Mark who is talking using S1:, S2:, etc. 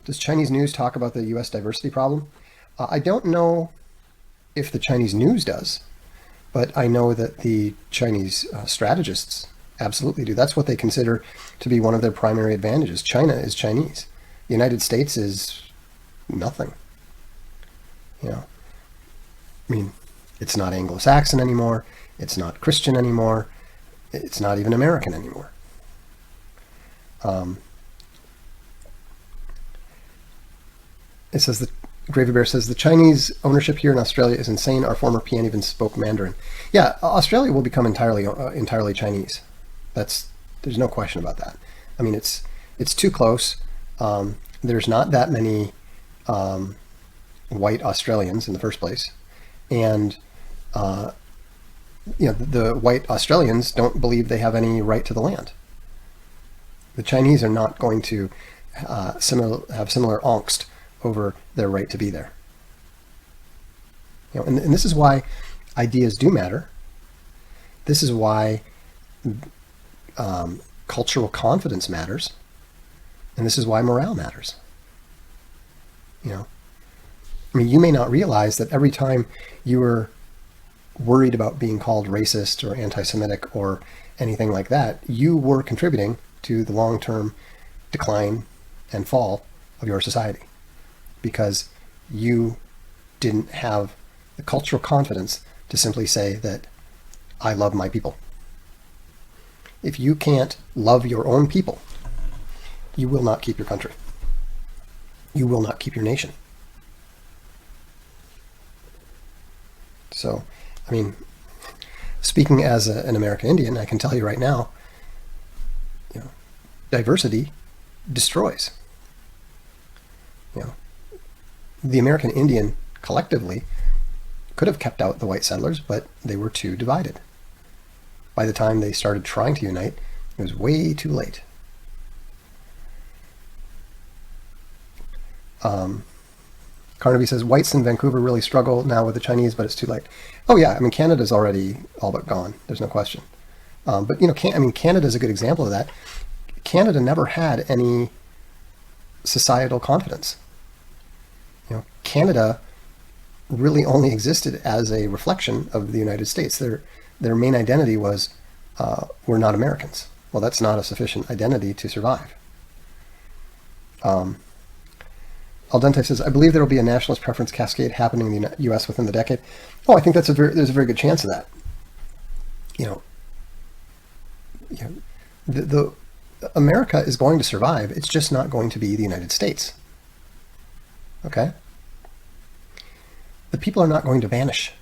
S1: Does Chinese news talk about the U.S. diversity problem? I don't know if the Chinese news does, but I know that the Chinese strategists absolutely do. That's what they consider to be one of their primary advantages. China is Chinese. The United States is nothing. You know, I mean, it's not Anglo-Saxon anymore. It's not Christian anymore. It's not even American anymore. It says that Gravy Bear says the Chinese ownership here in Australia is insane. Our former PM even spoke Mandarin. Yeah, Australia will become entirely Chinese. There's no question about that. I mean, it's too close. There's not that many white Australians in the first place, and the white Australians don't believe they have any right to the land. The Chinese are not going to have similar angst over their right to be there. And this is why ideas do matter. This is why cultural confidence matters, and this is why morale matters. I mean, you may not realize that every time you were worried about being called racist or anti-Semitic or anything like that, you were contributing to the long-term decline and fall of your society, because you didn't have the cultural confidence to simply say that I love my people. If you can't love your own people, you will not keep your country. You will not keep your nation. So, I mean, speaking as an American Indian, I can tell you right now, diversity destroys. The American Indian collectively could have kept out the white settlers, but they were too divided. By the time they started trying to unite, it was way too late. Carnaby says, whites in Vancouver really struggle now with the Chinese, but it's too late. Oh yeah, I mean, Canada's already all but gone. There's no question. But Canada's a good example of that. Canada never had any societal confidence. Canada really only existed as a reflection of the United States. Their main identity was, we're not Americans. Well, that's not a sufficient identity to survive. Al Dente says, I believe there will be a nationalist preference cascade happening in the U.S. within the decade. Oh, I think there's a very good chance of that. The America is going to survive. It's just not going to be the United States. Okay? The people are not going to vanish.